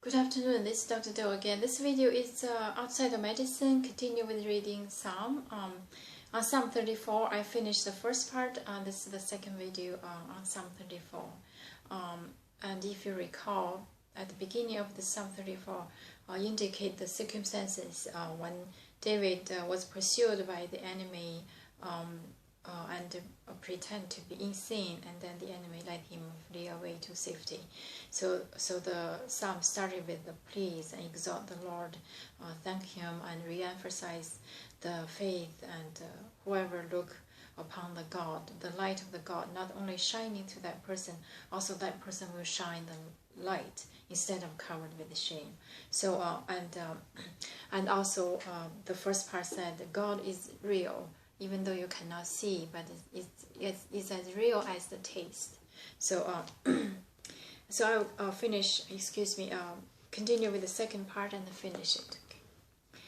Good afternoon, this is Dr. Do again. This video is outside of medicine. Continue with reading Psalm. On Psalm 34, I finished the first part. This is the second video on Psalm 34. And if you recall, at the beginning of the Psalm 34, indicate the circumstances when David was pursued by the enemy and pretend to be insane, and then the enemy let him flee away to safety. So the psalm started with the please and exalt the Lord, thank him and re-emphasize the faith, and whoever look upon the God, the light of the God, not only shining to that person, also that person will shine the light instead of covered with shame. So and also the first part said God is real, even though you cannot see, but it's as real as the taste. So so I'll finish, continue with the second part and finish it. Okay.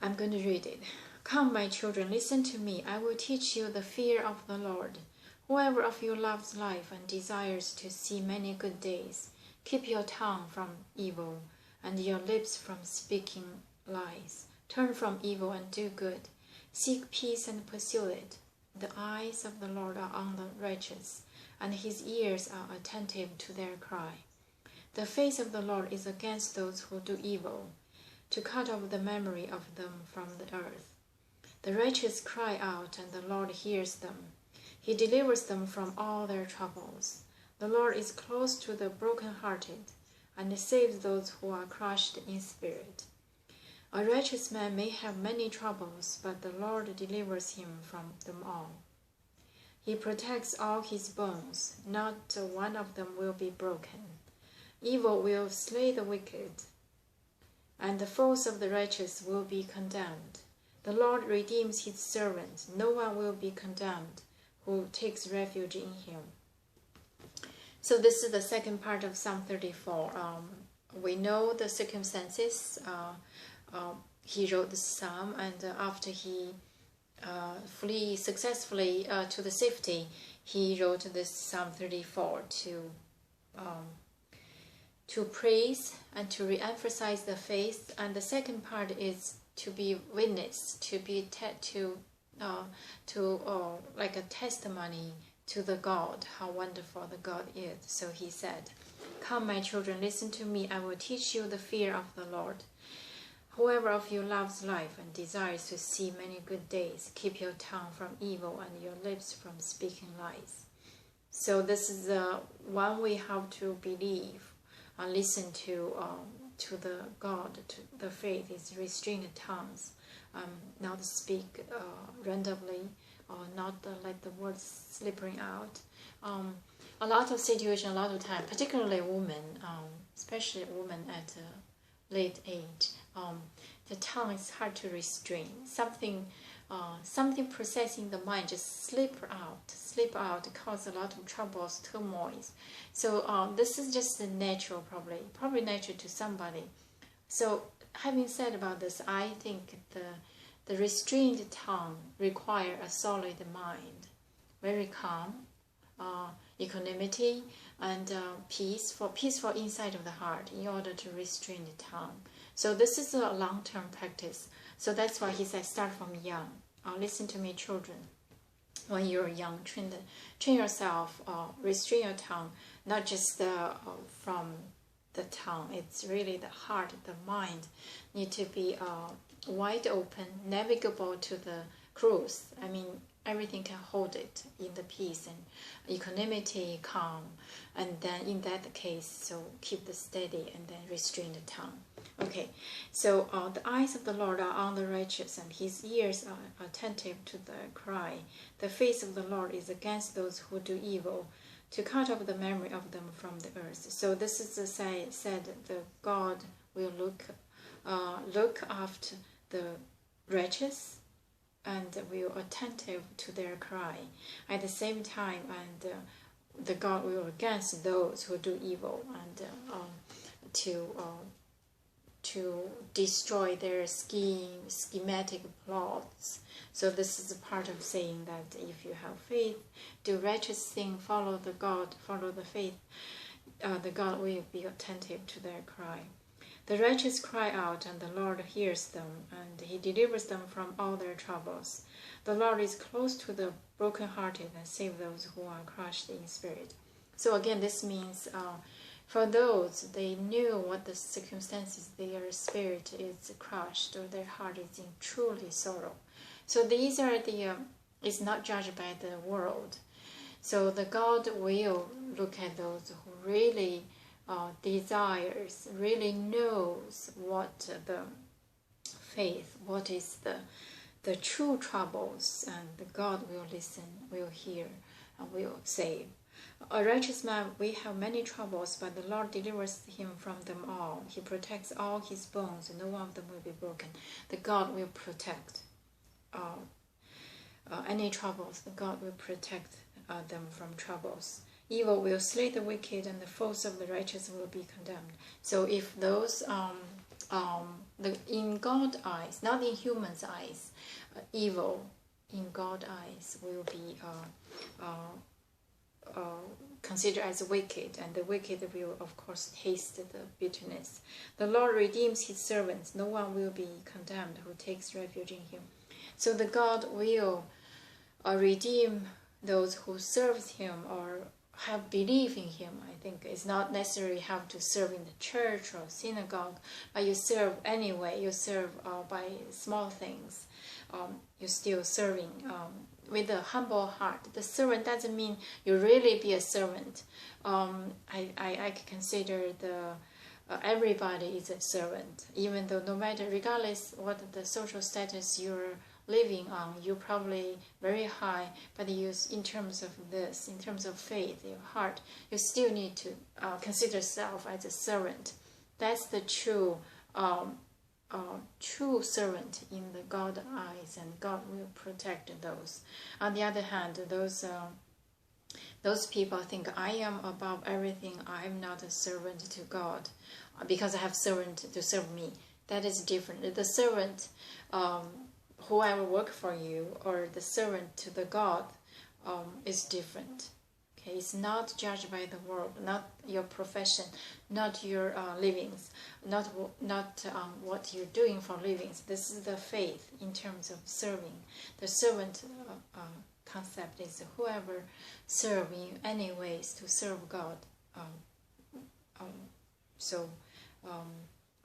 I'm going to read it. Come, my children, listen to me. I will teach you the fear of the Lord. Whoever of you loves life and desires to see many good days, keep your tongue from evil and your lips from speaking lies. Turn from evil and do good. Seek peace and pursue it. The eyes of the Lord are on the righteous, and his ears are attentive to their cry. The face of the Lord is against those who do evil, to cut off the memory of them from the earth. The righteous cry out, and the Lord hears them. He delivers them from all their troubles. The Lord is close to the brokenhearted, and saves those who are crushed in spirit. A righteous man may have many troubles, but the Lord delivers him from them all. He protects all his bones, not one of them will be broken. Evil will slay the wicked, and the foes of the righteous will be condemned. The Lord redeems his servant. No one will be condemned who takes refuge in him. So this is the second part of Psalm 34. We know the circumstances. He wrote the psalm, and after he flee successfully to the safety, he wrote this Psalm 34 to praise and to re-emphasize the faith. And the second part is to be witness, to be like a testimony to the God, how wonderful the God is. So he said, "Come, my children, listen to me. I will teach you the fear of the Lord. Whoever of you loves life and desires to see many good days, keep your tongue from evil and your lips from speaking lies." So this is the one we have to believe and listen to the God, to the faith, is restrain the tongues, not speak randomly, or not let the words slipping out. A lot of situation, a lot of time, particularly women, especially women at late age, the tongue is hard to restrain. Something processing the mind just slip out, cause a lot of troubles, turmoils. So this is just the natural, probably natural to somebody. So having said about this, I think the restrained tongue require a solid mind, very calm, equanimity, and peaceful inside of the heart, in order to restrain the tongue. So this is a long-term practice. So that's why he said start from young. Listen to me, children. When you're young, train yourself, restrain your tongue, not just from the tongue. It's really the heart, the mind need to be wide open, navigable to the cruise. I mean, everything can hold it in the peace and equanimity, calm, and then in that case, so keep the steady and then restrain the tongue. Okay, so the eyes of the Lord are on the righteous, and his ears are attentive to their cry. The face of the Lord is against those who do evil, to cut off the memory of them from the earth. So this is the said the God will look after the righteous, and will attentive to their cry. At the same time, and the God will against those who do evil, and to destroy their schematic plots. So this is a part of saying that if you have faith, do righteous thing, follow the God, follow the faith, the God will be attentive to their cry. The righteous cry out, and the Lord hears them, and he delivers them from all their troubles. The Lord is close to the brokenhearted and save those who are crushed in spirit. So again, this means for those, they knew what the circumstances, their spirit is crushed or their heart is in truly sorrow. So these are it's not judged by the world. So the God will look at those who really desires, really knows what the faith, what is the true troubles, and the God will listen, will hear, and will save. A righteous man will have many troubles, but the Lord delivers him from them all. He protects all his bones, and no one of them will be broken. The God will protect any troubles. The God will protect them from troubles. Evil will slay the wicked, and the foes of the righteous will be condemned. So if those, in God's eyes, not in humans' eyes, evil in God's eyes will be considered as wicked, and the wicked will, of course, taste the bitterness. The Lord redeems his servants. No one will be condemned who takes refuge in him. So the God will redeem those who serve him or have belief in him. I think it's not necessarily have to serve in the church or synagogue, but you serve anyway. You serve by small things. You're still serving with a humble heart. The servant doesn't mean you really be a servant. I consider everybody is a servant, even though no matter, regardless what the social status you're living on, you're probably very high, but you, in terms of this, in terms of faith, your heart, you still need to consider yourself as a servant. That's the true true servant in the God eyes, and God will protect those. On the other hand, those people think, I am above everything, I am not a servant to God because I have servant to serve me. That is different. The servant, whoever work for you, or the servant to the God, is different. Okay, it's not judged by the world, not your profession, not your livings, not what you're doing for livings. This is the faith in terms of serving. The servant concept is whoever serve in any ways to serve God.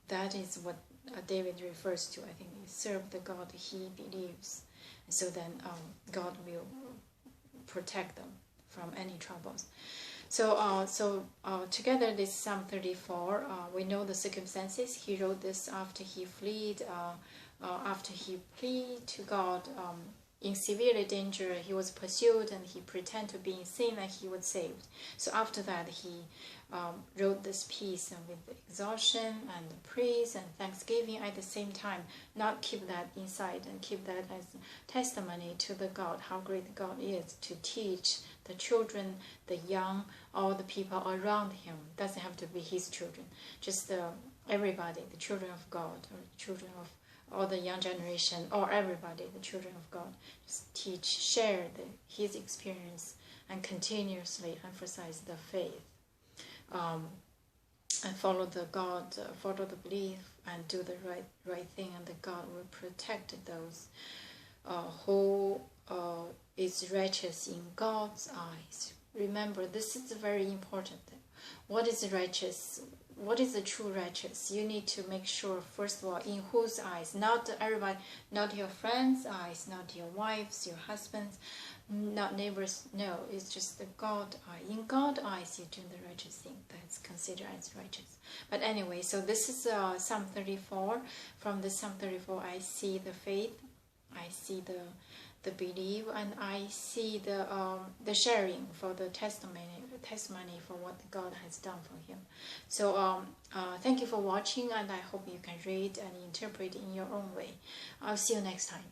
That is what David refers to. I think he serve the God he believes. So then God will protect them from any troubles. So together this Psalm 34, we know the circumstances. He wrote this after he fled, after he pleaded to God in severe danger. He was pursued and he pretended to be in sin and he was saved. So after that he wrote this piece with exhaustion and praise and thanksgiving at the same time. Not keep that inside and keep that as testimony to the God, how great God is, to teach the children, the young, all the people around him. Doesn't have to be his children, just everybody, the children of God, or children of all the young generation, or everybody, the children of God. Just teach, share his experience, and continuously emphasize the faith. And follow the God, follow the belief, and do the right thing, and the God will protect those who is righteous in God's eyes. Remember, this is very important. What is righteous? What is the true righteous? You need to make sure, first of all, in whose eyes? Not everybody, not your friends' eyes, not your wives, your husbands, not neighbors. No, it's just the God eye. In God's eyes, you're doing the righteous thing. That's considered as righteous. But anyway, so this is Psalm 34. From the Psalm 34, I see the faith, I see the belief, and I see the sharing for the testimony for what God has done for him. So thank you for watching, and I hope you can read and interpret in your own way. I'll see you next time.